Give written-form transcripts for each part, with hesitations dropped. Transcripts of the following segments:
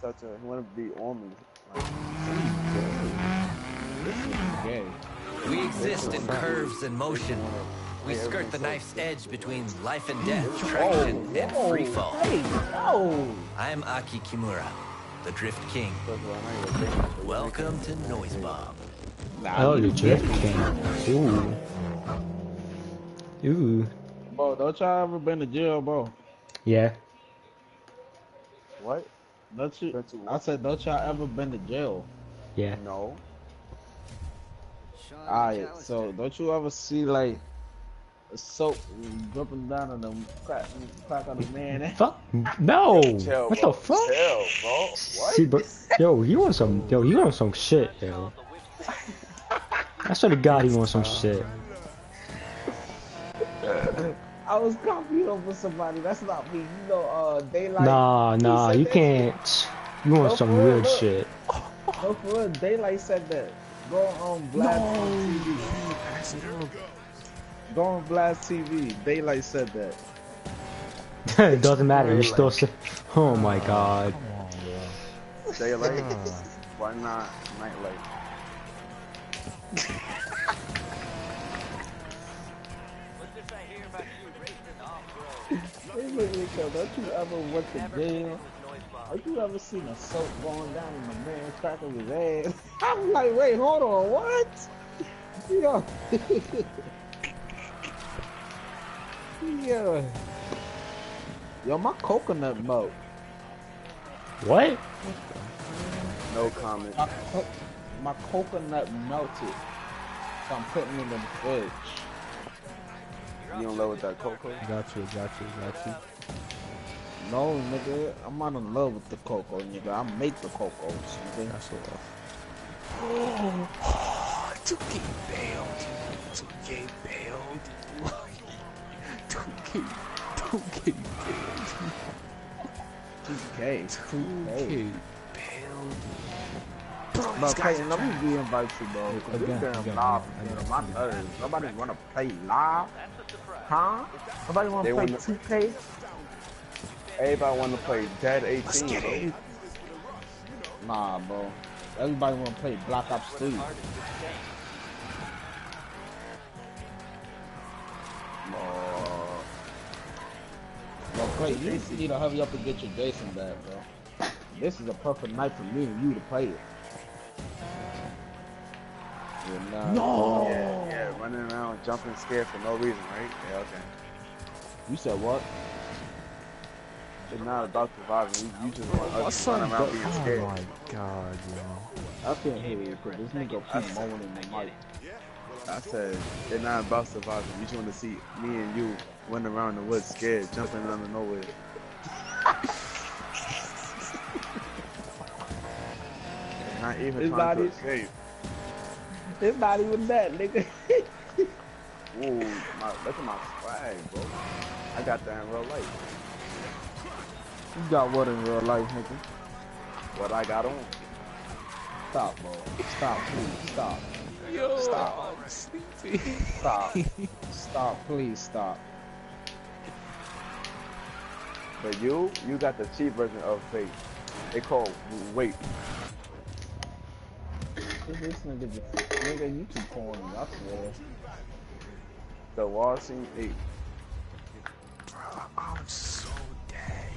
he wanted to be on me. Like, This is gay. We exist in curves and motion. We skirt the knife's edge between life and death, traction and free fall. Hey, no. I'm Aki Kimura, the Drift King. Welcome to Noise Bomb. Oh, the Drift King. Ooh. Ooh. Bro, don't y'all ever been to jail, bro? Yeah. what? Don't you? Been to I what? said, don't y'all ever been to jail? Yeah. No. Alright, so don't you ever see like soap dripping down on the crack on the man? Fuck. No. Chill, What bro. the fuck? Chill, bro. What? See, but yo, you want some? Yo, you want some shit, yo? I swear to God, he wants some shit. I was copied over somebody. That's not me. You know, Daylight. Nah, said you that can't. You want No, some for real, weird look. shit. No, for real, Daylight said that. Go on Blast TV. Go on Blast TV. Daylight said that. It doesn't matter. You still say, oh my God. Come on, bro. Daylight? Why not nightlight? Hey, look, don't you ever went to jail? Have you ever seen a soap going down and a man cracking his ass? I'm like, wait, hold on, what? Yo. Yeah. Yo, my coconut melt. What? No comment. My coconut melted. So I'm putting it in the fridge. You don't love with that cocoa? Got you. No, nigga, I'm not in love with the cocoa, nigga. I make the cocos, nigga. That's what. Oh, 2K bailed. 2K bailed. 2K bailed. 2K bailed. Bro, Clayton, let me re-invite you, bro. Cause this damn live, man, my nerves. Nobody wanna play live? Huh? Nobody wanna play 2K? Everybody want to play Dead 18. Let's get it. Nah, bro. Everybody wanna play Black Ops 3. Bro, Clay, you need to hurry up and get your Jason back, bro. This is a perfect night for me and you to play it. No! Yeah, running around, jumping scared for no reason, right? Yeah, okay. You said what? It's not about surviving. You just want us to run around being scared. Oh my God, yo. I can't hear you because this nigga keep moaning in the mic. I said, they're not about surviving. You just want to see me and you running around the woods scared, jumping out of nowhere. Not even trying to escape. It's not even that, nigga. Ooh, look at my swag, bro. I got that in real life. You got what in real life, nigga? What I got on. Stop, bro. Stop, please. Stop. Yo, Stop. I'm sleepy. Stop. Stop, please stop. But you got the cheap version of fake. They call wait. This nigga just, nigga, you too corny, I swear. The wall scene 8. Bro, I'm so dead.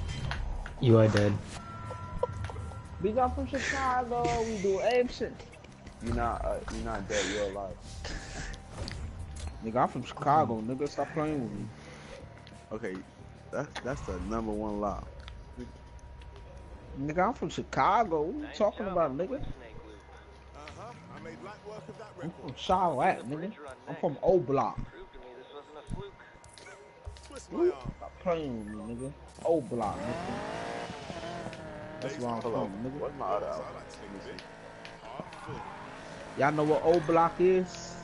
You are dead. We got from Chicago, we do ape shit. You're not dead, you're alive. Nigga, I'm from Chicago, nigga, stop playing with me. Okay, that's the #1 lie. Nigga, I'm from Chicago, what you talking about, nigga? I'm from Charlotte, nigga. I'm from O Block. Stop playing with me, nigga. O Block, nigga. That's where I'm from, nigga. What's my other album? Y'all know what O Block is?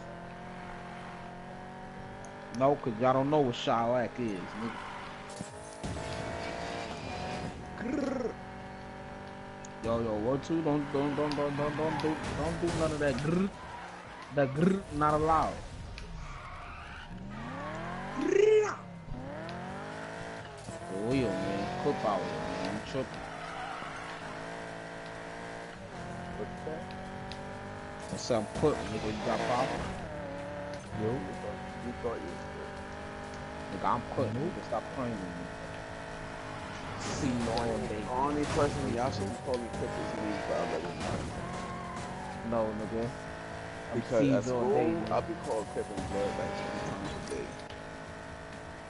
No, cause y'all don't know what Charlotte is, nigga. Yo, what two? Don't do none of that grr. That grr not allowed. Oh, yo, man, clip out, man. I'm tripping. What's up, put nigga? You got power? Yo. You thought you Nigga, I'm putting. Nigga, stop playing with me. See you all day. the only person y'all should be calling Clippers league, but I'll let you know. No, nigga. Because at all school, day, I'll be called Clippers blood like 20 times a day.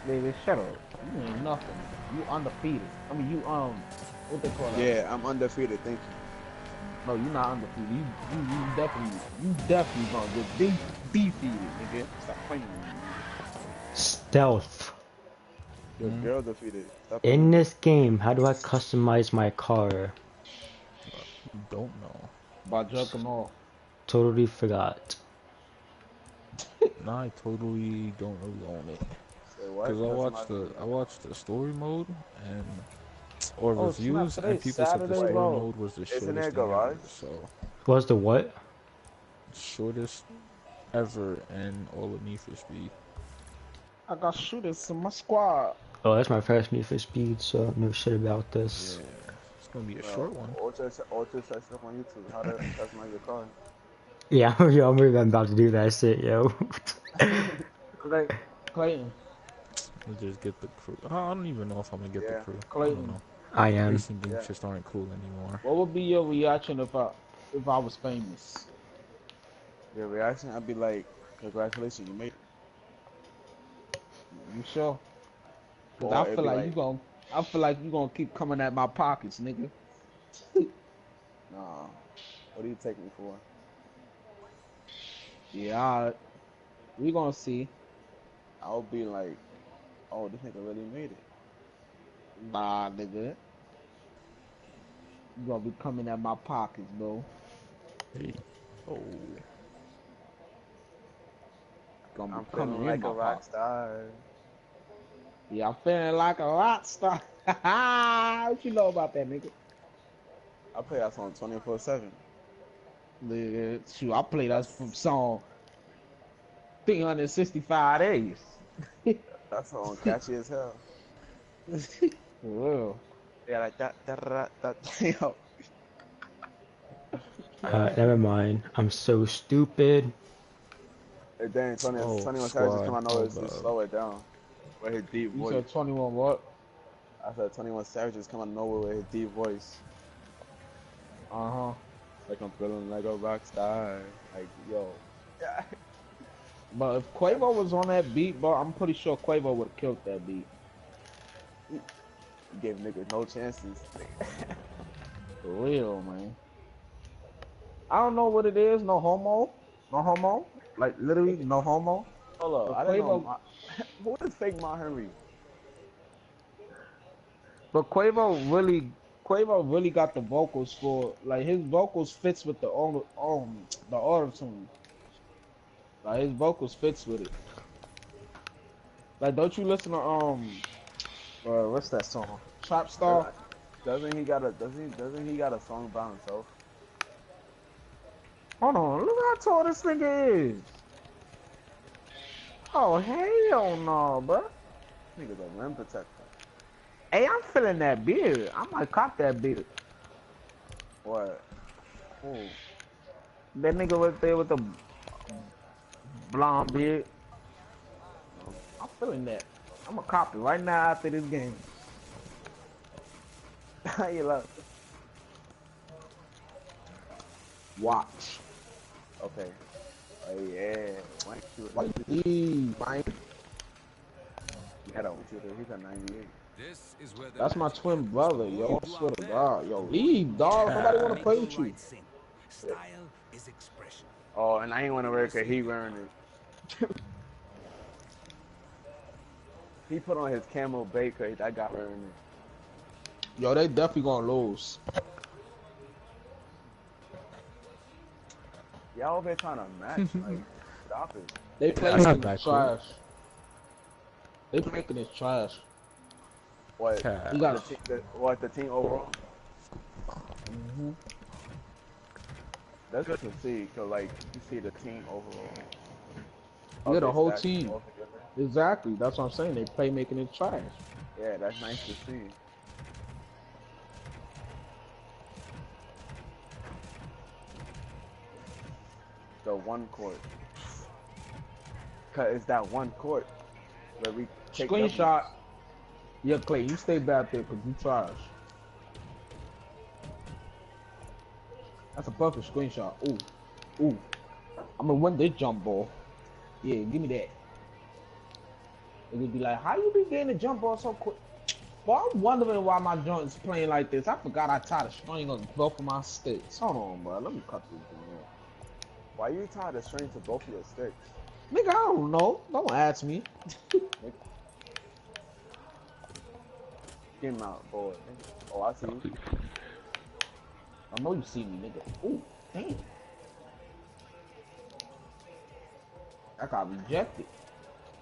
Nigga, shut up. You ain't nothing. You undefeated. I mean, you what they call that? Yeah, I'm undefeated. Thank you. No, you're not undefeated. You definitely gonna get defeated, nigga. Stop playing with me. Stealth. Your girl defeated. Stop In playing. this game, how do I customize my car? Don't know. By jerking off. Totally forgot. Nah, I totally don't really own it. Say what? Cause I watched the story mode or Oh, snap, reviews, and today's people said the Saturday, story bro. mode was the Isn't shortest there a thing ever. garage? So What's the what? shortest ever in all of Need for Speed. I got shooters in my squad. Oh, that's my first Need for Speed, so I know shit about this. Yeah, it's gonna be a short one. Ultra search up on YouTube. How to customize your car. Yeah, yo, I'm really about to do that shit, yo. Clayton. Let's just get the crew. I don't even know if I'm gonna get the Yeah. crew. I Clayton. don't know. I am. Racing games Yeah. just aren't cool anymore. What would be your reaction if I was famous? Your reaction, I'd be like, congratulations, you made it. You sure? Cause Or I it'd feel be like you gonna keep coming at my pockets, nigga. Nah. What do you take me for? Yeah, we gonna see. I'll be like, oh, this nigga really made it. Nah, nigga. You gonna be coming at my pockets, bro. Hey. Oh. Gonna I'm be coming feeling in like my a rock pocket. star. Yeah, I'm feeling like a rock star. What you know about that, nigga? I play that song 24/7. Nigga, shoot, I play that from song 365 days. That song catchy as hell. For real. Yeah, like that. Yo. Never mind. I'm so stupid. And then 21 Savages Squad. come out Oh, nowhere to slow it down. With his deep You voice. said 21 what? I said 21 Savages come out of nowhere with his deep voice. Uh-huh. Like I'm feeling like a rock star. Like, yo. Yeah. But if Quavo was on that beat, bro, I'm pretty sure Quavo would have killed that beat. Gave niggas no chances. For real, man. I don't know what it is, no homo. No homo. Like, literally, no homo. Hold But up, I didn't know. Quavo, What is fake Ma Henry? but Quavo really got the vocals for, like, his vocals fits with the auto-tune. Like, his vocals fits with it. Like, don't you listen to, what's that song? Trap Star? Doesn't he got a song by himself? Hold on, look how tall this nigga is. Oh, hell no, bro. Nigga's a rim protector. Hey, I'm feeling that beard. I might cop that beard. What? Ooh. That nigga right there with the blonde beard. I'm feeling that. I'm gonna cop it right now after this game. How you love? Watch. Okay. Oh yeah. Why you Like, man. He's a 98. This is where the That's my magic twin happens. brother, yo. I swear to God. Yo, leave, dog. Nobody wanna play with you. Style is expression. Oh, and I ain't want to wear it. He wearing it. He put on his camo baker. That guy wearing it. Yo, they definitely gonna lose. Y'all over here trying to match. Like, stop it. They play That's making not it cool. trash. They making it trash. What? Cat. You got The team overall? That's good to see, cause like you see the team overall. Yeah, the Okay, whole stats team. altogether. Exactly. That's what I'm saying. They play making it trash. Yeah, that's nice to see. the one court. Cause it's that one court where we take Screenshot. Yeah, Clay, you stay back there because you trash. That's a perfect screenshot. Ooh. Ooh. I'm gonna win this jump ball. Yeah, give me that. It would be like, how you be getting the jump ball so quick? Well, I'm wondering why my joint's playing like this. I forgot I tied a string on both of my sticks. Hold on, bro. Let me cut this thing off. Why you tied a string to both of your sticks? Nigga, I don't know. Don't ask me. Get him out, boy. Oh, I see you. I know you see me, nigga. Ooh, damn. I got rejected.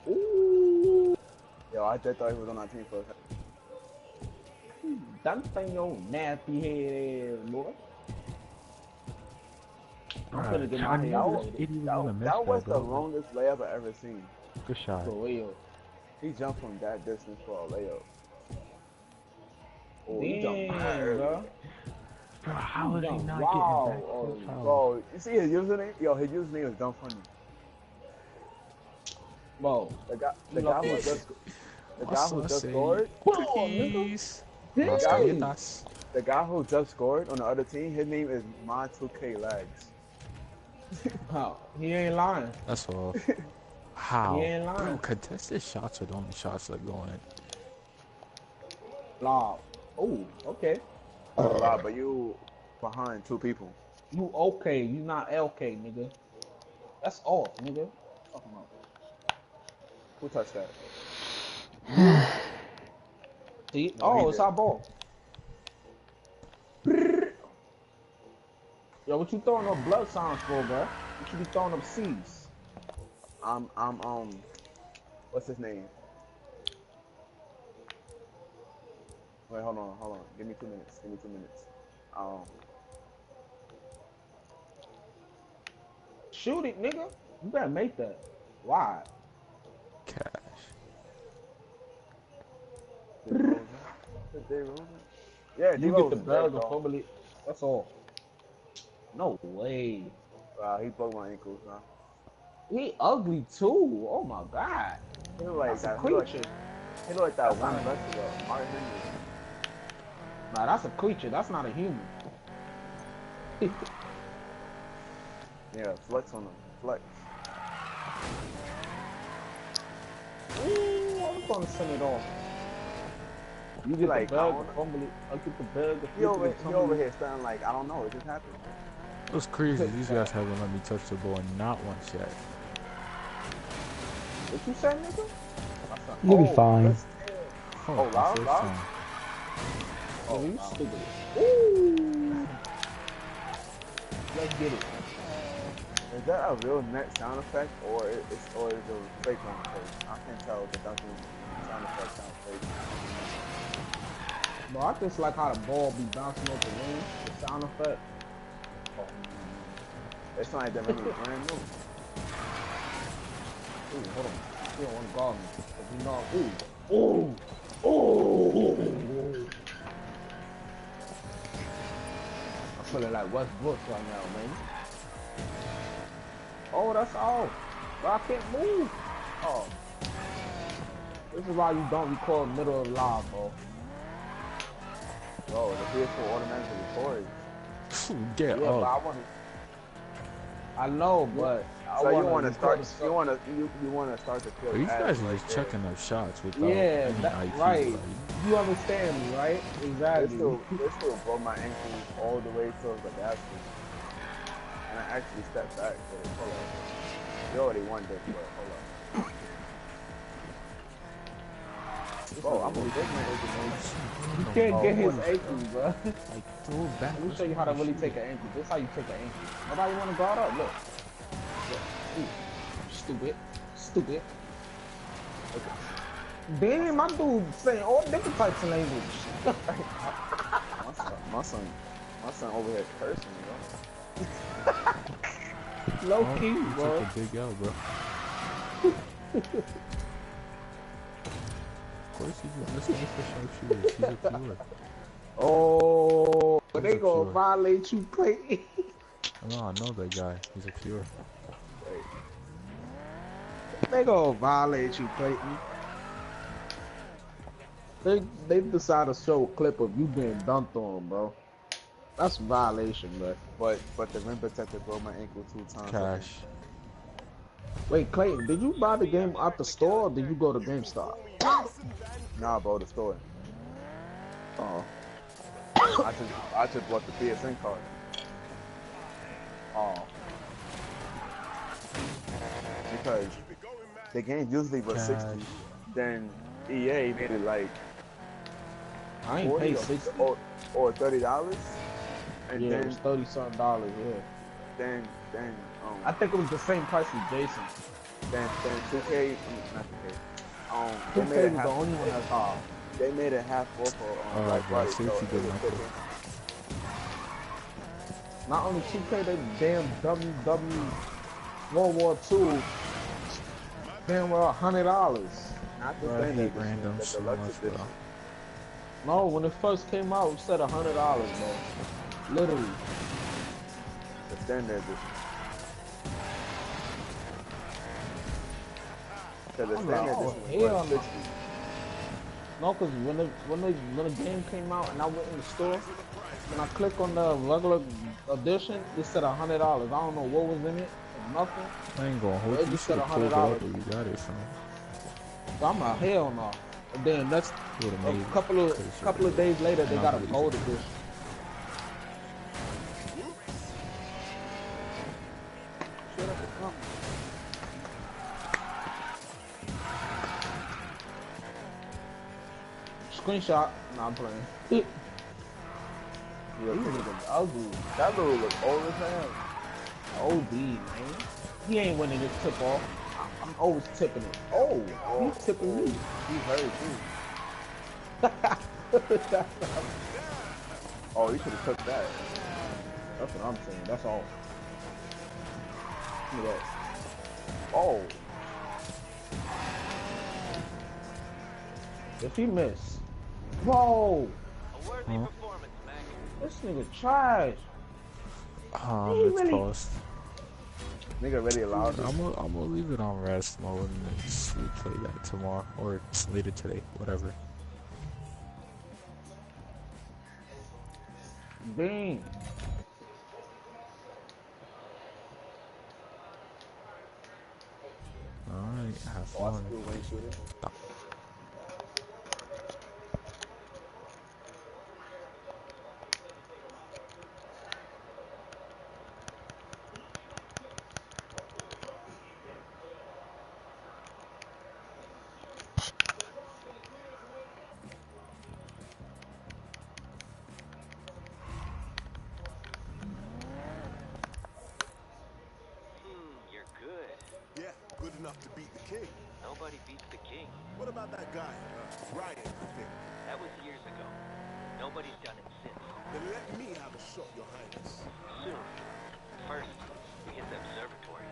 Ooh. Yo, I just thought he was on our team for a second. That thing your nasty head ass, boy. I'm finna get my head out. That was the longest layup I ever seen. Good shot. For real. He jumped from that distance for a layup. Oh, he Damn, jumped mad early. Bro, how is he not wow. getting back? Bro, you see his username? Yo, his username is dumb funny. Bro, The guy who just scored. Cookies. The guy who just scored on the other team, his name is My2K Legs. How? He ain't lying. That's all. How? He ain't lying. Bro, contested shots are the only shots that go in. Lob. Oh, okay. But you behind two people. You okay? You not LK, nigga. That's off, nigga. Talking about. Who touched that? See? No, Oh, it's our ball. Yo, what you throwing up blood signs for, bro? You should be throwing up C's. What's his name? Wait, hold on. Give me 2 minutes. Shoot it, nigga. You better make that. Why? Cash. Yeah, You get the bag of probably. That's all. No way. Wow, he broke my ankles, huh? He ugly too. Oh my god. He look like That's that. a creature. He look like that one wrestler, Martin Henry. Nah, that's a creature. That's not a human. Yeah, flex on him. Flex. Ooh, I'm gonna send it off. You get like, the bag of fumbly. I get the bag of He over here standing like, I don't know, it just happened. It was crazy. These guys haven't let me touch the ball not once yet. What you say, nigga? You'll be fine. Loud? Oh, you stupid. Ooh. Let's get it. Is that a real net sound effect or is it a fake one? I can't tell if the dunking sound effect sounds fake. Bro, I just like how the ball be bouncing off the rim, the sound effect. Oh. It's not like they're making it brand new. Ooh, hold on. You don't want to guard me. Cause you know, ooh. I'm feeling like Westbrook right now, man. Oh, that's all. Bro, I can't move. Oh. This is why you don't record middle of live, bro. Bro, the PS4 automatically records. Get But up. I want to. I know, but So you want to start? You want to start the clip? These guys are just checking up shots without yeah, any IQ, right. like. You understand me, right? Exactly. They still broke my ankle all the way towards the basket, and I actually stepped back. But hold up, you already won this, but hold up. Bro, I'm a big man. You can't get his ankle, bro. Like, throw it back. Let me show you how to really take an ankle. This is how you take an ankle. Nobody want to guard up. Look. Ooh. Stupid. Stupid. Okay. Damn, my dude saying all different types of language. my son over here cursing, bro. Low key, bro. Took a big L, bro. Of course he's listening for sharpshooters. He's a killer. Oh, but they gonna violate you, play. No, I know that guy. He's a cure. Wait, They gonna violate you, Clayton. They decide to show a clip of you being dunked on, bro. That's a violation, bro. but the rim protector broke my ankle 2 times. Cash. Wait, Clayton, did you buy the game at the store or did you go to GameStop? Nah, bro, the store. Oh, I just bought the PSN card. oh. Because the game usually was 60. Cash. Then EA made it like I ain't 40 paid 60. or $30. And Yeah, it then was $30-something dollars, yeah. then I think it was the same price as Jason. then 2K, I mean, not 2K. They 2K made it was the half. only one that's off. They made it half off for Oh, Black bro, Friday. see So what you it did, was Michael. cooking. Not only 2K, they damn WW World War II, damn well $100. Not the Bro, I standard hate random the so deluxe much, edition. bro. No, when it first came out, it said $100, bro. Literally. The standard edition. Because the I'm standard like, oh, edition hell was no. 60. No, cause when the game came out and I went in the store, when I click on the regular edition, it said $100. I don't know what was in it, nothing. I ain't gonna hold It you. You just said should have pulled it $100. up where you got it from. So I'm like, hell no. And then that's You would've a made it. couple of days later, they No, got a but you gold should- edition. Shut up and come. Screenshot. Nah, I'm playing. These niggas ugly. That little look old as hell. OD, man. He ain't winning this tip off. I'm always tipping it. Oh, he's tipping me. He's hurt too. Oh, you should have took that. That's what I'm saying. That's all. Look at that. Oh, If he miss, whoa, Huh? this nigga trash. He It's really- toast. nigga already allowed it. I'm gonna leave it on rest mode and then just replay that tomorrow or later today, whatever. Bean. Alright, have Oh, I fun. still wing shooter. You're good. Yeah, good enough to beat the king. Nobody beats the king. What about that guy? Ryan, I think. That was years ago. Nobody's done it since. Then let me have a shot, your highness. Soon. First, we hit the observatory.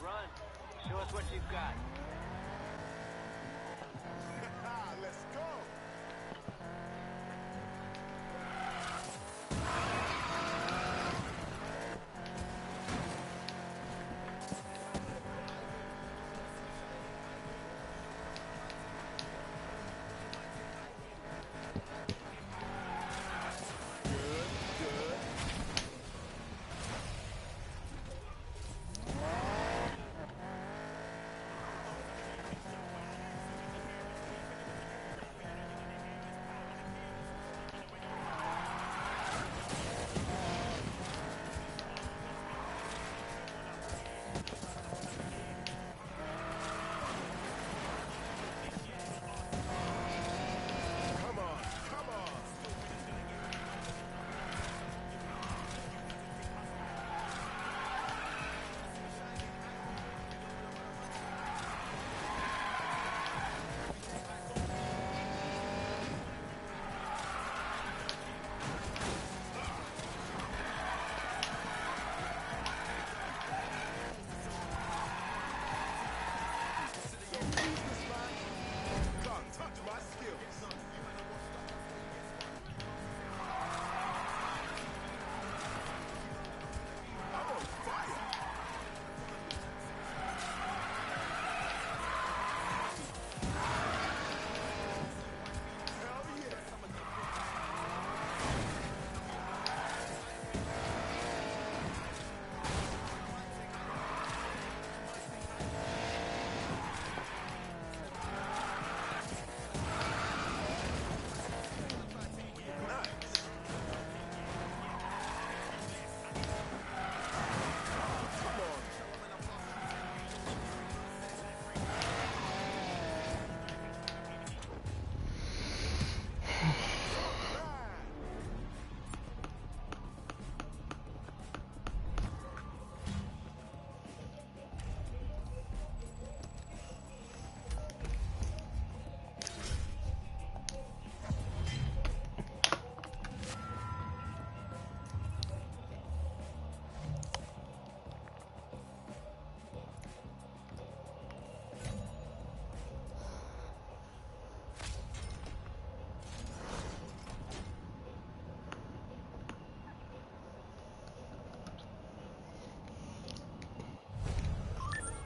run. Show us what you've got. Let's go.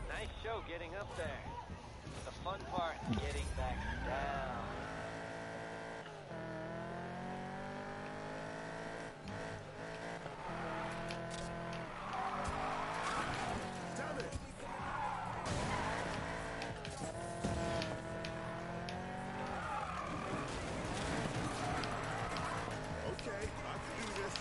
Nice show getting up there. The fun part, getting back down. Damn it. Okay, I can do this.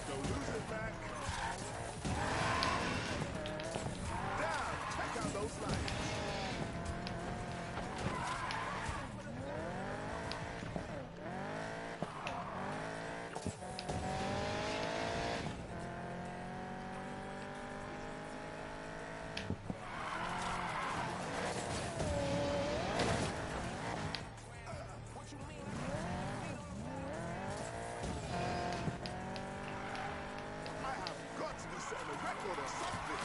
Don't lose it back. Down. Check out those lights. I have got to be setting a record or something.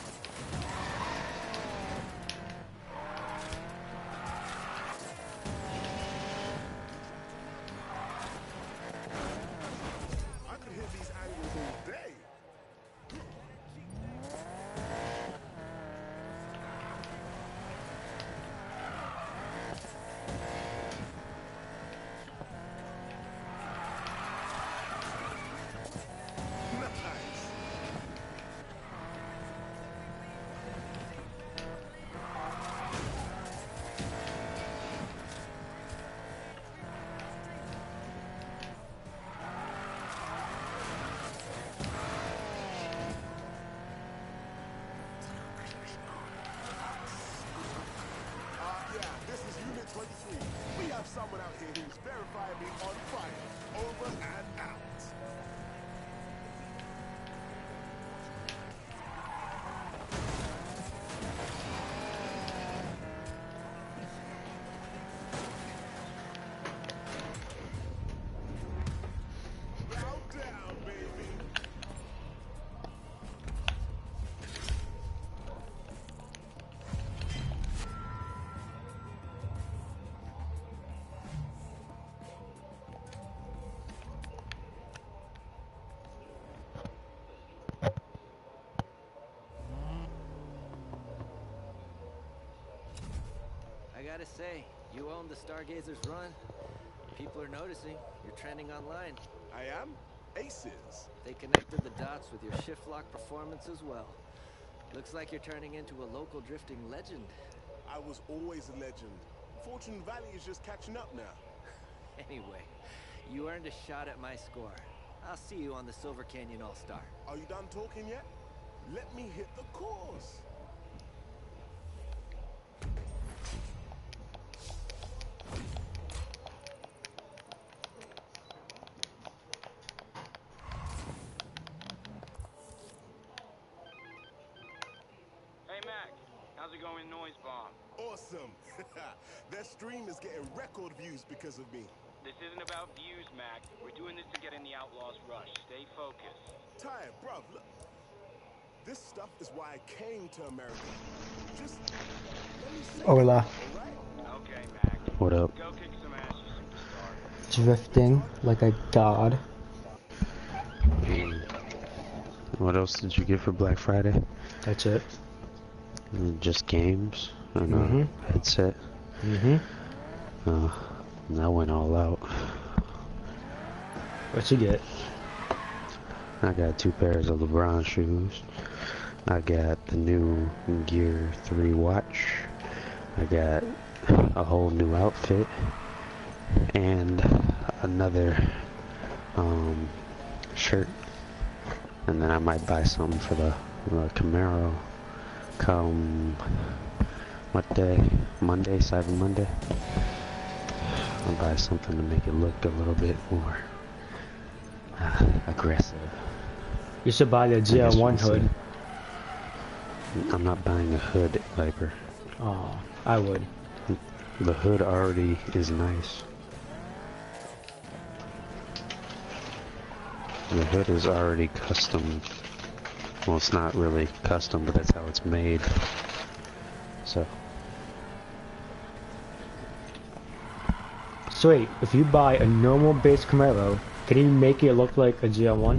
I could hit these angles all day. Nice. Yeah, this is Unit 23. We have someone out here who's verifying me on fire. Over and out. gotta say, you own the Stargazer's run. People are noticing. You're trending online. I am? Aces. They connected the dots with your shift lock performance as well. Looks like you're turning into a local drifting legend. I was always a legend. Fortune Valley is just catching up now. Anyway, you earned a shot at my score. I'll see you on the Silver Canyon All-Star. Are you done talking yet? Let me hit the course. Hey, Mac. How's it going, Noise Bomb? Awesome. Their stream is getting record views because of me. This isn't about views, Mac. We're doing this to get in the Outlaws rush. Stay focused. Ty, bruv, look. This stuff is why I came to America. Just let me say Hola. alright? Okay, Mac. What up? Go kick some ass, you superstar. Drifting like a god. What else did you get for Black Friday? That's it. Just games and a headset. That went all out. What you get? I got 2 pairs of LeBron shoes. I got the new Gear 3 watch. I got a whole new outfit and another shirt. And then I might buy something for the Camaro come what day? Monday, Cyber Monday. I'll buy something to make it look a little bit more aggressive. You should buy the GL1 hood. I'm not buying a hood, Viper. Oh, I would. The hood already is nice. The hood is already custom. Well, it's not really custom, but that's how it's made. So. So wait, if you buy a normal base Camaro, can you make it look like a GL1?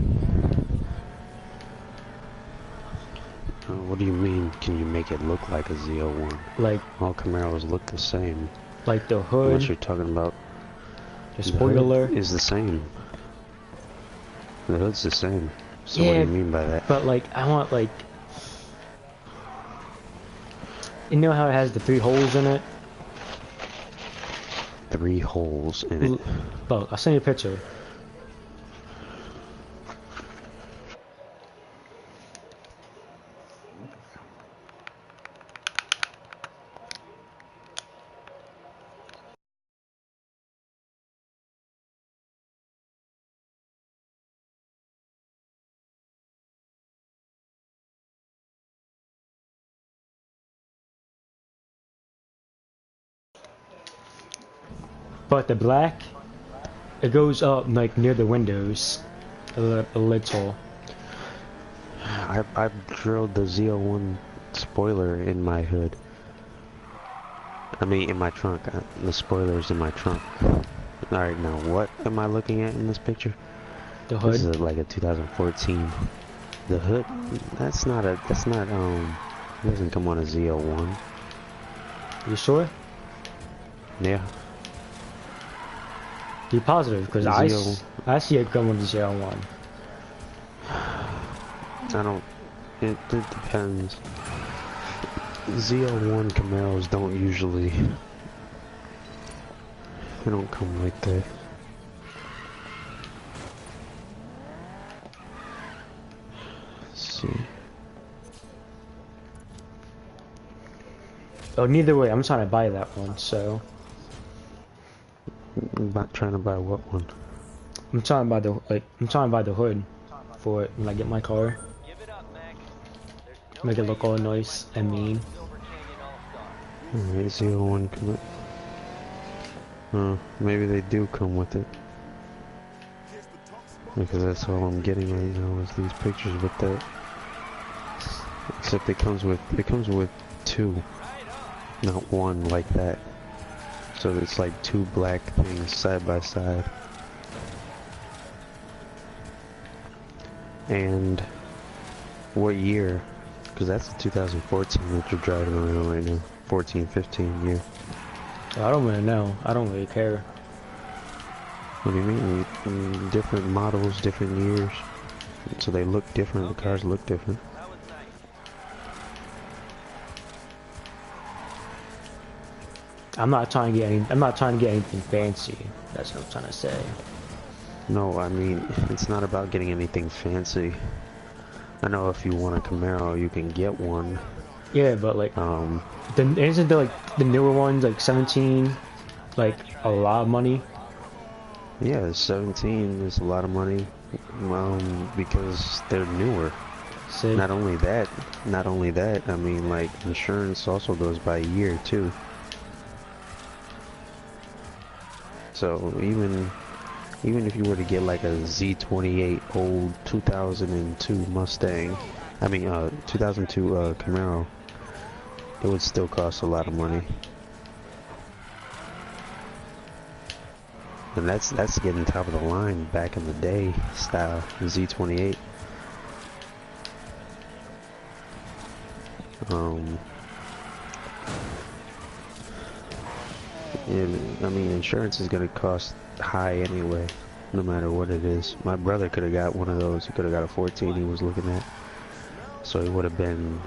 What do you mean, can you make it look like a ZL1? Like, all Camaros look the same. Like the hood? Unless you're talking about... The spoiler? Is the same. The hood's the same. So yeah, what do you mean by that? But like, I want like... You know how it has the 3 holes in it? 3 holes in it? Look, I'll send you a picture. But the black, it goes up like near the windows, a little. I drilled the ZL1 spoiler in my hood. I mean, in my trunk. The spoiler's in my trunk. Alright, now what am I looking at in this picture? The hood? This is like a 2014. The hood? It doesn't come on a ZL1. You sure? Yeah. Be positive, because I see it come with the ZL1. I don't... It depends. ZL1 Camaros don't usually... They don't come like that. Let's see. Oh, neither way, I'm trying to buy that one, so... I'm not trying to buy what one? I'm trying to buy the hood for it when I get my car. Make it look all nice and mean. Alright, ZL1 commit. Maybe they do come with it. Because that's all I'm getting right now is these pictures with that. Except it comes with 2, not 1 like that. So it's like 2 black things side by side. And what year? Because that's the 2014 that you're driving around right now. 14, 15 year. I don't really know. I don't really care. What do you mean? Different models, different years. So they look different, the cars look different. That was nice. I'm not trying to get anything fancy. That's what I'm trying to say. No, I mean, it's not about getting anything fancy. I know if you want a Camaro, you can get one. Yeah, but like, isn't there like the newer ones like 17, like a lot of money? Yeah, 17 is a lot of money, because they're newer. See, Not only that, I mean, like, insurance also goes by a year, too. So, even if you were to get, like, a Z28 old 2002 Mustang, 2002, Camaro, it would still cost a lot of money. And that's getting top of the line back in the day style, Z28. I mean, insurance is gonna cost high anyway, no matter what it is. My brother could have got one of those. He could have got a 14 he was looking at. So it would have been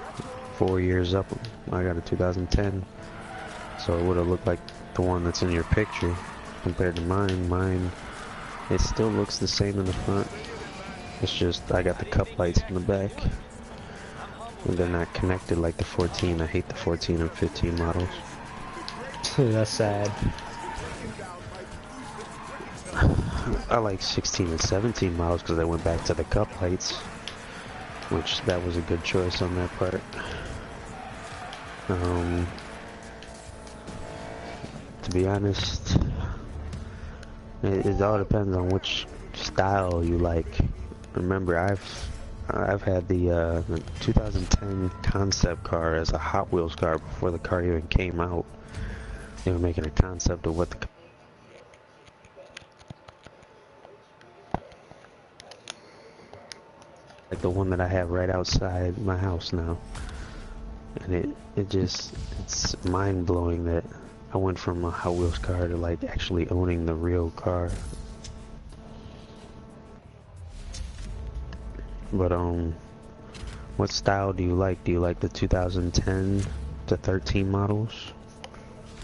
4 years up. I got a 2010. So it would have looked like the one that's in your picture compared to mine. Mine, it still looks the same in the front. It's just I got the cup lights in the back. And they're not connected like the 14. I hate the 14 and 15 models. that's sad. I like 16 and 17 models because they went back to the cup lights, which that was a good choice on their part. To be honest, it all depends on which style you like. Remember, I've had the 2010 concept car as a Hot Wheels car before the car even came out. They were making a concept of what the like the one that I have right outside my house now. And it's mind-blowing that I went from a Hot Wheels car to like actually owning the real car. But what style do you like? Do you like the 2010 to 13 models?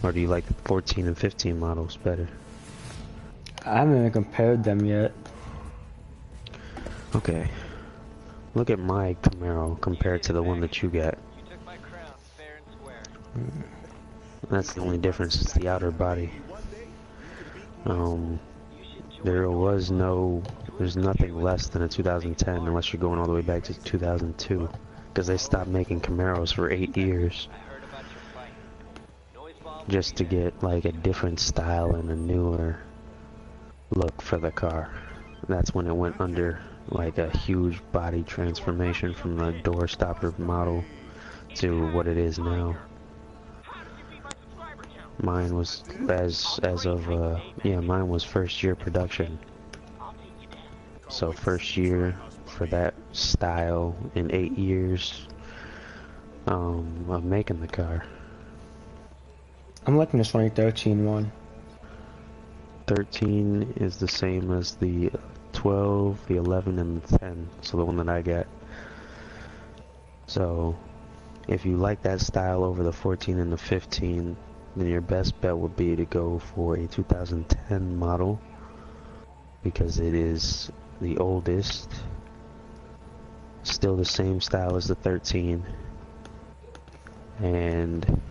Or do you like the 14 and 15 models better? I haven't even compared them yet. Okay. Look at my Camaro compared to the one that you got. You took my crown, fair and square. That's the only difference, it's the outer body. There's nothing less than a 2010 unless you're going all the way back to 2002. Because they stopped making Camaros for 8 years. I heard about your fight. Noise bomb. Just to get like a different style and a newer look for the car. That's when it went under like a huge body transformation from the door stopper model to what it is now. Mine was mine was first year production. So first year for that style in 8 years of making the car. I'm liking this 2013 one. 13 is the same as the 12, the 11, and the 10. So the one that I got. So if you like that style over the 14 and the 15, then your best bet would be to go for a 2010 model because it is the oldest, still the same style as the 13, and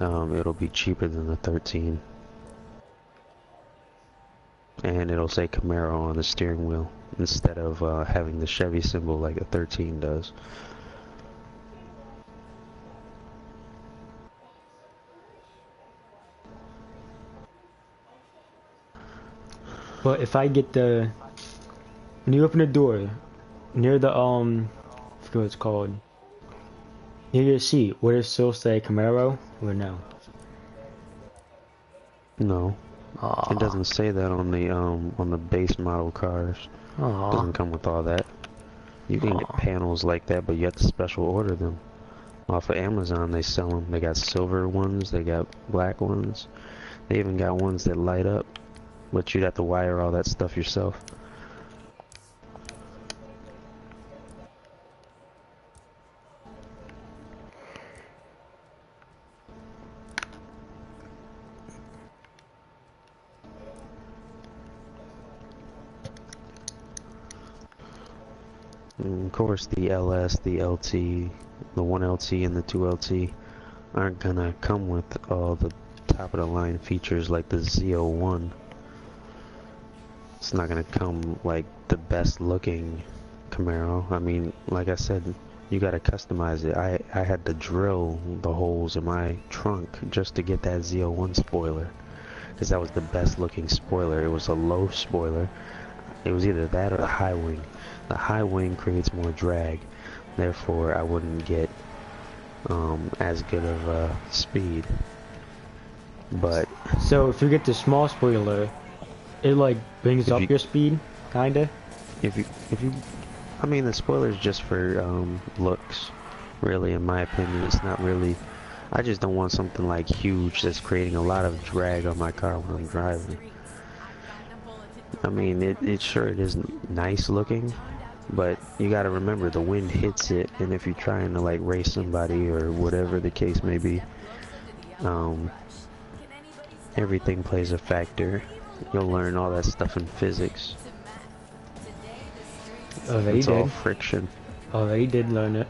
it'll be cheaper than the 13, and it'll say Camaro on the steering wheel instead of having the Chevy symbol like a 13 does. But if I get when you open the door, near the I forget what it's called, near your seat, would it still say Camaro or no? No. It doesn't say that on the base model cars. It doesn't come with all that. You can get panels like that, but you have to special order them. Off of Amazon, they sell them. They got silver ones, they got black ones. They even got ones that light up, but you'd have to wire all that stuff yourself. And of course, the LS, the LT, the 1LT and the 2LT aren't gonna come with all the top of the line features like the Z01. It's not gonna come like the best looking Camaro. I mean, like I said, you gotta customize it. I had to drill the holes in my trunk just to get that Z01 spoiler, because that was the best looking spoiler. It was a low spoiler. It was either that or the high wing. The high wing creates more drag, therefore I wouldn't get as good of speed. But So if you get the small spoiler, it like brings up your speed, kinda. If you, I mean, the spoiler's just for looks, really. In my opinion, it's not really. I just don't want something like huge that's creating a lot of drag on my car when I'm driving. I mean, it sure it is nice looking, but you gotta remember the wind hits it, and if you're trying to like race somebody or whatever the case may be, everything plays a factor. You'll learn all that stuff in physics. Already It's did. all friction. Already did learn it.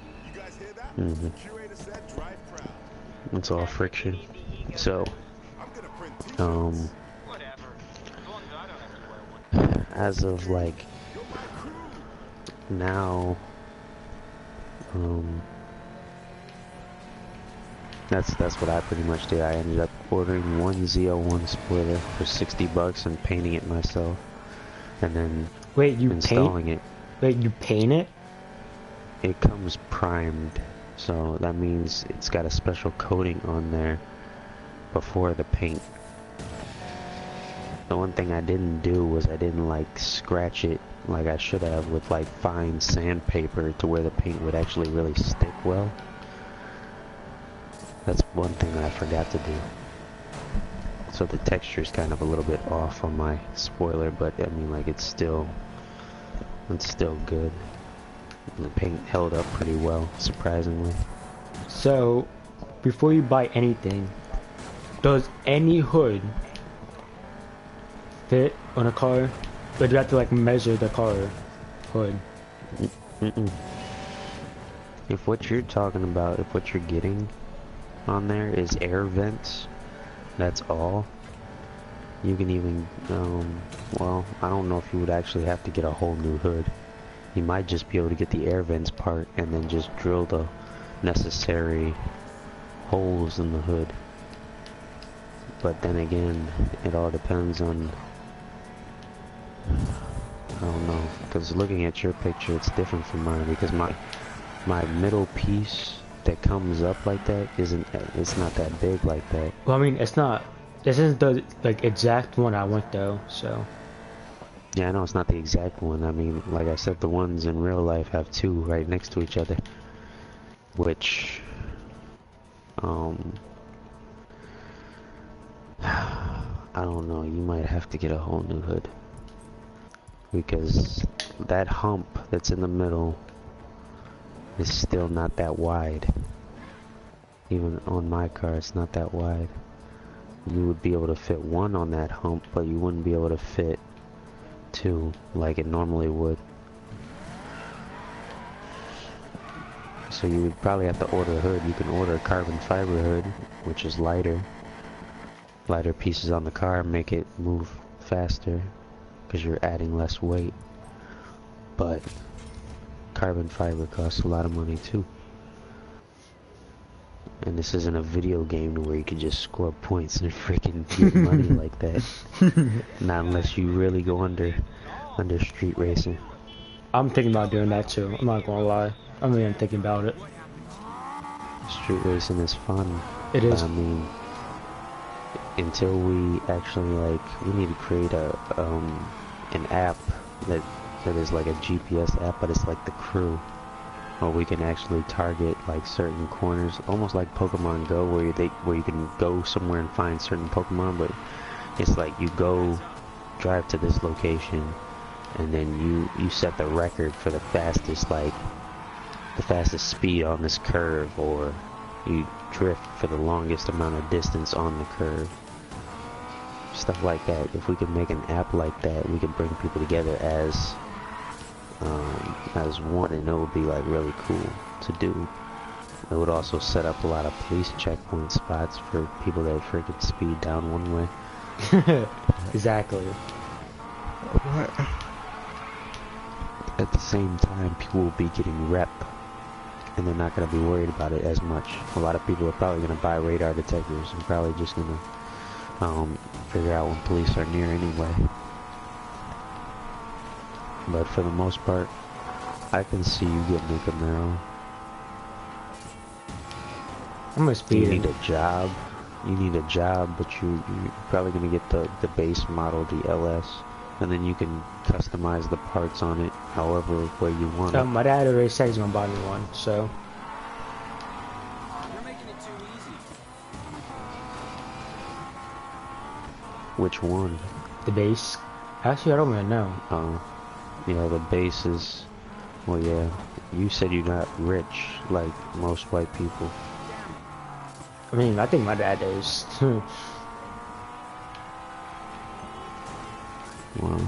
Mm-hmm. It's all friction. So, as of like now, that's what I pretty much did. I ended up ordering one Z01 spoiler for $60 and painting it myself, and then installing it. Wait, you paint it? It comes primed, so that means it's got a special coating on there before the paint. The one thing I didn't do was I didn't like scratch it like I should have with like fine sandpaper to where the paint would actually really stick well. That's one thing I forgot to do. So the texture is kind of a little bit off on my spoiler, but I mean, like, it's still good. The paint held up pretty well, surprisingly. So, before you buy anything, does any hood fit on a car? Or do you have to like measure the car hood? If what you're talking about, if what you're getting on there is air vents, that's all. You can even, well, I don't know if you would actually have to get a whole new hood. You might just be able to get the air vents part and then just drill the necessary holes in the hood. But then again, it all depends on, I don't know, because looking at your picture, it's different from mine, because my middle piece that comes up like that it's not that big like that. Well, I mean, it's not. This isn't the like exact one I want though, so. Yeah, I know it's not the exact one. I mean, like I said, the ones in real life have two right next to each other, which, I don't know. You might have to get a whole new hood, because that hump that's in the middle is still not that wide. Even on my car, it's not that wide. You would be able to fit one on that hump, but you wouldn't be able to fit two like it normally would. So you would probably have to order a hood. You can order a carbon fiber hood, which is lighter. Lighter pieces on the car make it move faster because you're adding less weight. But carbon fiber costs a lot of money too. And this isn't a video game where you can just score points and freaking get money like that. Not unless you really go under street racing. I'm thinking about doing that too. I'm not gonna lie. I mean, I'm thinking about it. Street racing is fun. It is. I mean, until we actually we need to create an app that is like a GPS app, but it's like the crew. or we can actually target like certain corners, almost like Pokemon Go, where you can go somewhere and find certain Pokemon, but it's like you go drive to this location, and then you set the record for the fastest speed on this curve, or you drift for the longest amount of distance on the curve. Stuff like that. If we could make an app like that, we could bring people together as one, and it would be like really cool to do. It would also set up a lot of police checkpoint spots for people that freaking speed down one way. Exactly. But at the same time, people will be getting rep, and they're not going to be worried about it as much. A lot of people are probably going to buy radar detectors and probably just going to figure out when police are near anyway. But for the most part, I can see you getting a Camaro. I'm gonna speed. You need a job. You need a job, but you're probably going to get the base model, the LS, and then you can customize the parts on it however way you want it. My dad already said he's gonna buy me one, so. You're making it too easy. Which one? The base. Actually, I don't even know. Yeah, the base is... Well, yeah. You said you're not rich like most white people. I mean, I think my dad is. Well,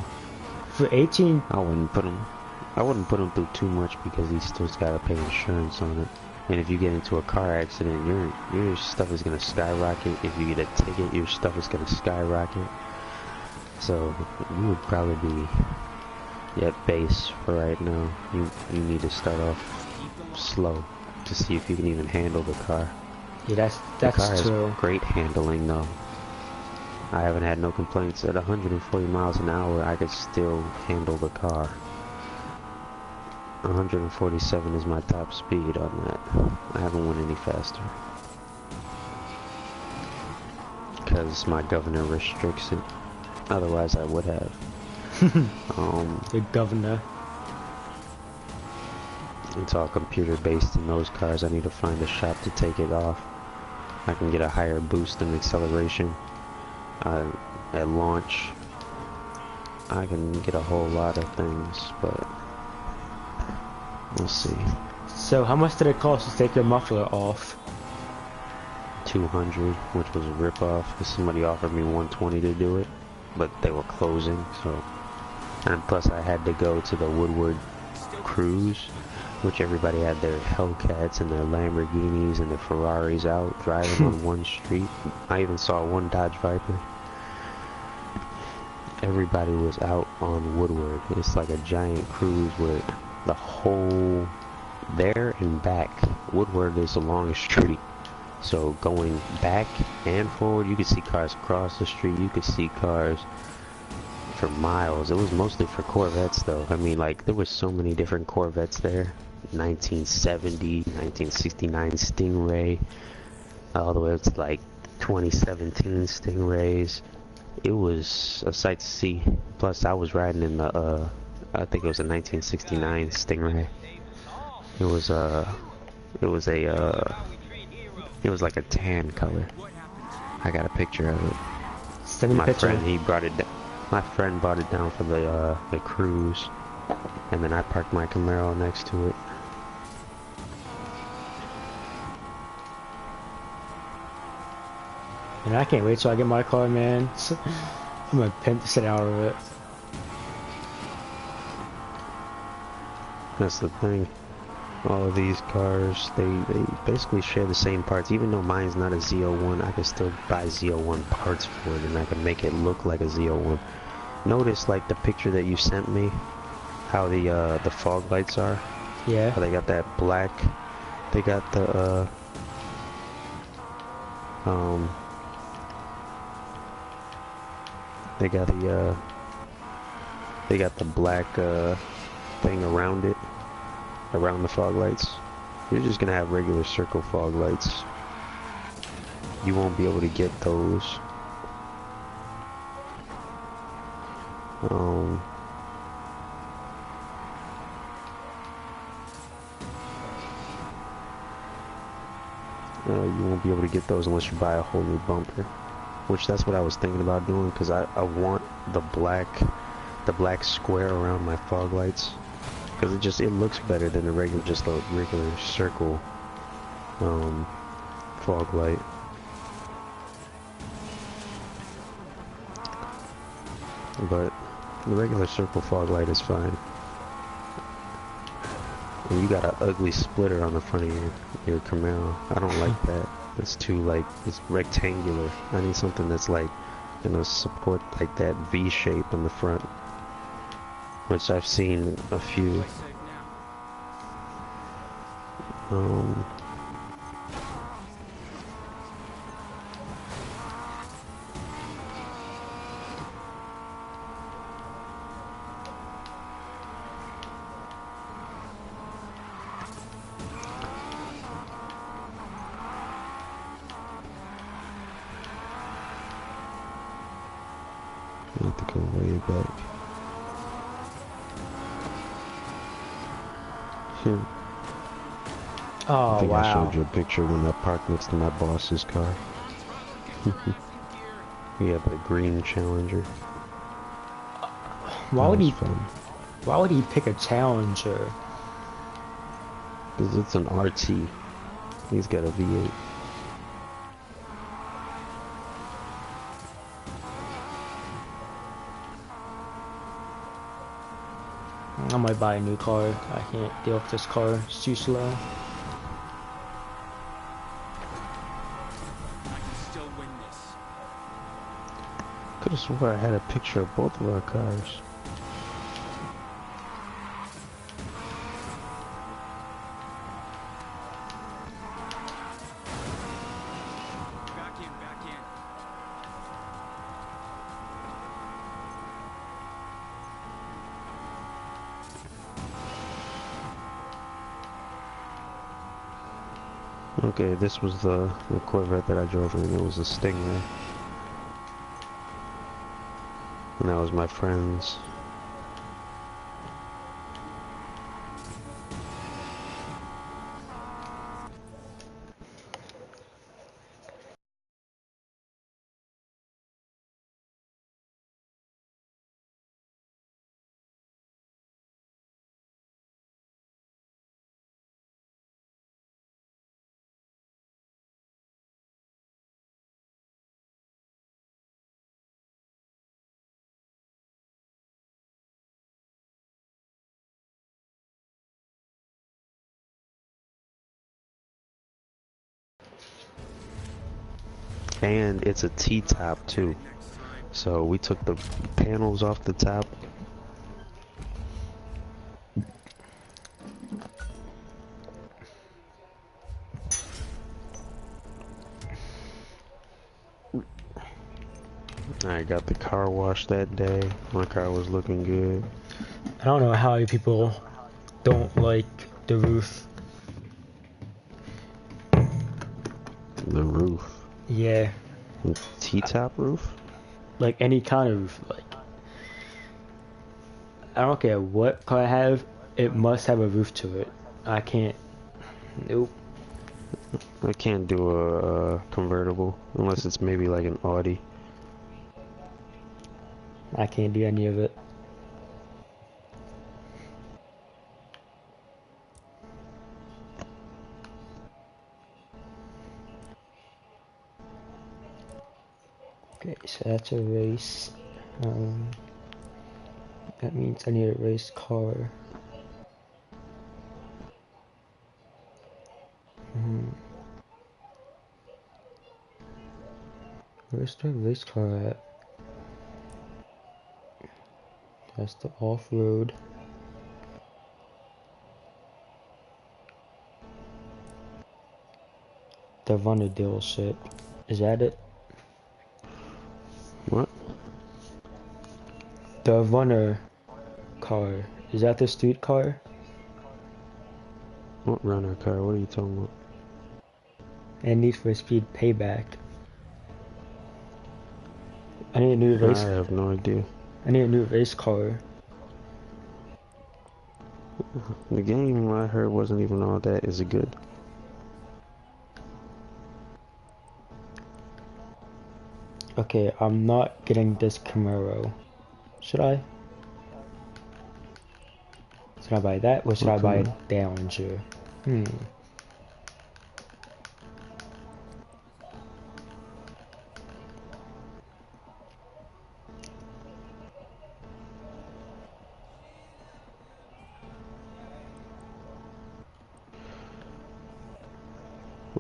For 18. I wouldn't put him through too much because he still's got to pay insurance on it. And if you get into a car accident, your stuff is gonna skyrocket. If you get a ticket, your stuff is gonna skyrocket. So you would probably be at base for right now. You need to start off slow to see if you can even handle the car. Yeah, that's the car true. has great handling though. I haven't had no complaints. At 140 miles an hour, I could still handle the car. 147 is my top speed on that. I haven't went any faster. Because my governor restricts it. Otherwise I would have. The governor. It's all computer based in those cars. I need to find a shop to take it off. I can get a higher boost in acceleration. At launch. I can get a whole lot of things, but we'll see. So how much did it cost to take your muffler off? 200, which was a rip-off, because somebody offered me 120 to do it, but they were closing, so... And plus I had to go to the Woodward Cruise, which everybody had their Hellcats and their Lamborghinis and their Ferraris out, driving on one street. I even saw one Dodge Viper. Everybody was out on Woodward. It's like a giant cruise with the whole... There and back. Woodward is a long street. So going back and forward, you could see cars across the street. You could see cars for miles. It was mostly for Corvettes though. I mean, like, there was so many different Corvettes there. 1970, 1969 Stingray, all the way up to like 2017 Stingrays. It was a sight to see. Plus, I was riding in the, I think it was a 1969 Stingray. It was like a tan color. I got a picture of it. Send me a My picture. friend, he brought it. My friend brought it down for the cruise, and then I parked my Camaro next to it. And I can't wait till I get my car, man. I'm gonna pimp the shit out of it. That's the thing. All of these cars, they basically share the same parts. Even though mine's not a Z01, I can still buy Z01 parts for it, and I can make it look like a Z01. Notice, like, the picture that you sent me, how the fog lights are. Yeah. How they got that black. They got the they got the black thing around it. Around the fog lights. You're just gonna have regular circle fog lights. You won't be able to get those. You won't be able to get those unless you buy a whole new bumper. Which that's what I was thinking about doing, because I want the black square around my fog lights, because it looks better than just a regular circle fog light. But the regular circle fog light is fine. And you got an ugly splitter on the front of your Camaro. I don't like that. It's too, like, it's rectangular. I need something that's, like, gonna support, like, that V shape in the front. Which I've seen a few. I have to go way back. Here. Oh, I think wow. I showed you a picture when I parked next to my boss's car. We have a green Challenger. Why would fun. why would he pick a Challenger? Because it's an RT. He's got a V8. I might buy a new car. I can't deal with this car. It's too slow. Could have swore I had a picture of both of our cars. Okay, this was the Corvette that I drove in. It was a Stingray. And that was my friend's. And it's a T-top too. So we took the panels off the top. I got the car washed that day. My car was looking good. I don't know how people don't like the roof. The roof. Yeah. T-top roof? Like any kind of roof. Like, I don't care what car I have, it must have a roof to it. I can't. Nope. I can't do a convertible unless it's maybe like an Audi. I can't do any of it. Okay, so that's a race. That means I need a race car. Where's the race car at? That's the off-road. The Runner dealership. Is that it? What? The Runner car. Is that the street car? What runner car? What are you talking about? And Need for Speed Payback. I need a new race. I have no idea. I need a new race car. The game I heard wasn't even all that. Is it good? Okay, I'm not getting this Camaro. Should I? Should I buy that or should What I buy a Camaro? Derringer? Hmm.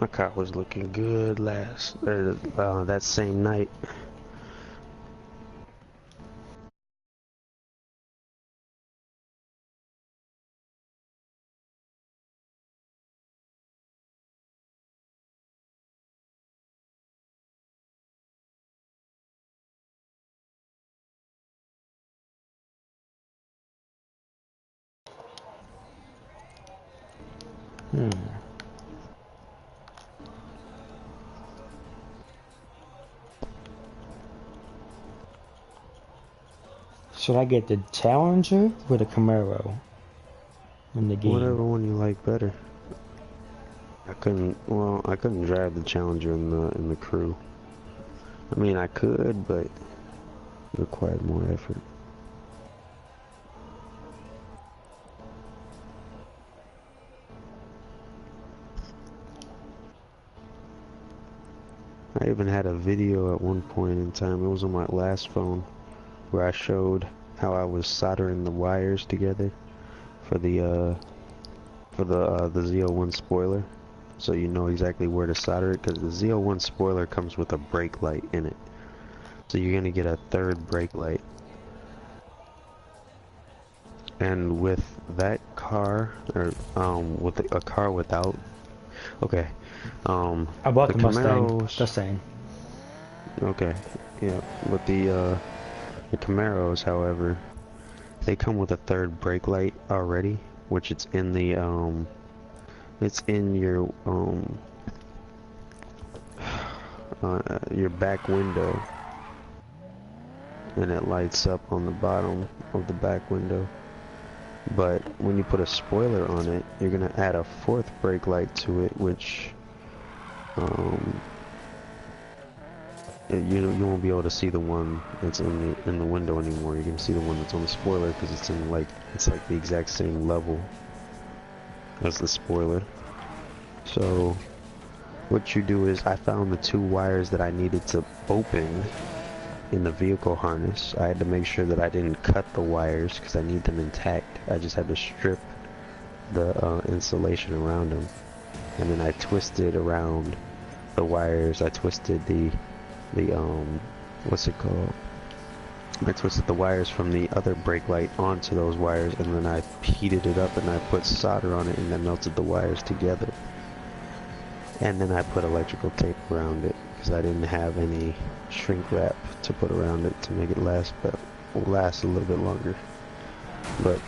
My car was looking good that same night. Hmm. Should I get the Challenger or the Camaro in the game? Whatever one you like better. I couldn't drive the Challenger in the crew. I mean, I could, but it required more effort. I even had a video at one point in time, it was on my last phone, where I showed how I was soldering the wires together for the Z01 spoiler. So you know exactly where to solder it, because the Z01 spoiler comes with a brake light in it. So you're gonna get a third brake light. And with that car, or with a car without, okay, I bought the the Mustang. Camaros, Just saying. okay, yeah, but the Camaros, however, they come with a third brake light already, which it's in your back window, and it lights up on the bottom of the back window. But when you put a spoiler on it, you're gonna add a fourth brake light to it, which you won't be able to see the one that's in the window anymore. You can see the one that's on the spoiler because it's like the exact same level as the spoiler. So what you do is, I found the two wires that I needed to open in the vehicle harness. I had to make sure that I didn't cut the wires because I need them intact. I just had to strip the insulation around them, and then I twisted around the wires. I twisted the what's it called? I twisted the wires from the other brake light onto those wires, and then I heated it up and I put solder on it, and then melted the wires together. And then I put electrical tape around it because I didn't have any shrink wrap to put around it to make it last a little bit longer. But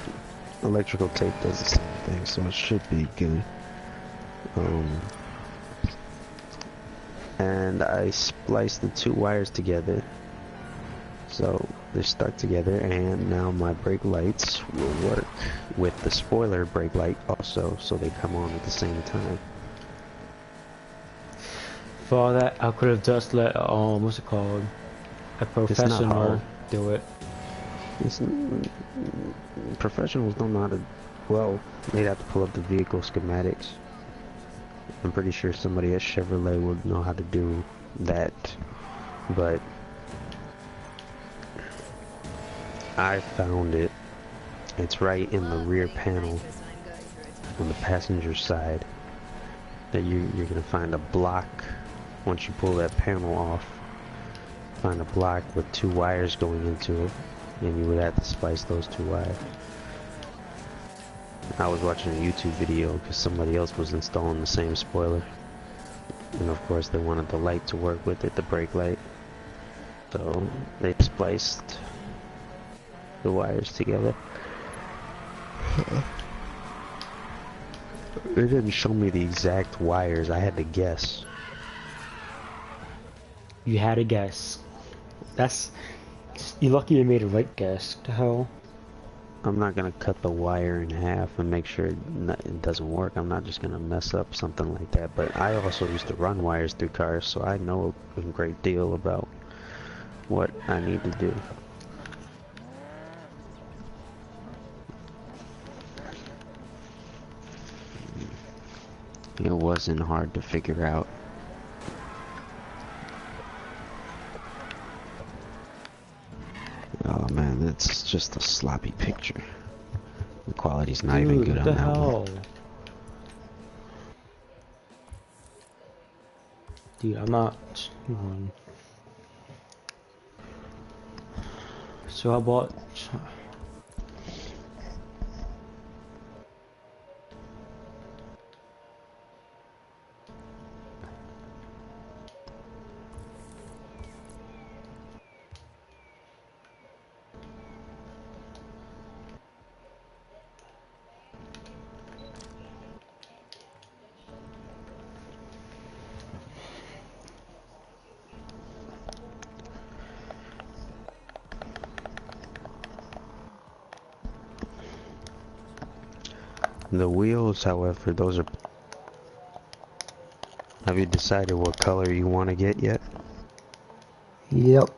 electrical tape does the same thing, so it should be good. And I spliced the two wires together, so they're stuck together, and now my brake lights will work with the spoiler brake light also, so they come on at the same time. For all that, I could have just let what's it called? A professional do it. Professionals don't know how to. Well, they'd have to pull up the vehicle schematics. I'm pretty sure somebody at Chevrolet would know how to do that, but I found it. It's right in the rear panel on the passenger side. That you're gonna find a block. Once you pull that panel off, find a block with two wires going into it, and you would have to splice those two wires. I was watching a YouTube video because somebody else was installing the same spoiler, and of course they wanted the light to work with it, the brake light, so they spliced the wires together. They didn't show me the exact wires, I had to guess. You had a guess. You're lucky you made a right guess. The hell? I'm not gonna cut the wire in half and make sure it doesn't work. I'm not just gonna mess up something like that. But I also used to run wires through cars, so I know a great deal about what I need to do. It wasn't hard to figure out. Oh man, that's just a sloppy picture. The quality's not even Dude, good what on the that hell? one. Dude, I'm not. Come on. So I bought. The wheels, however, those are... Have you decided what color you want to get yet? Yep.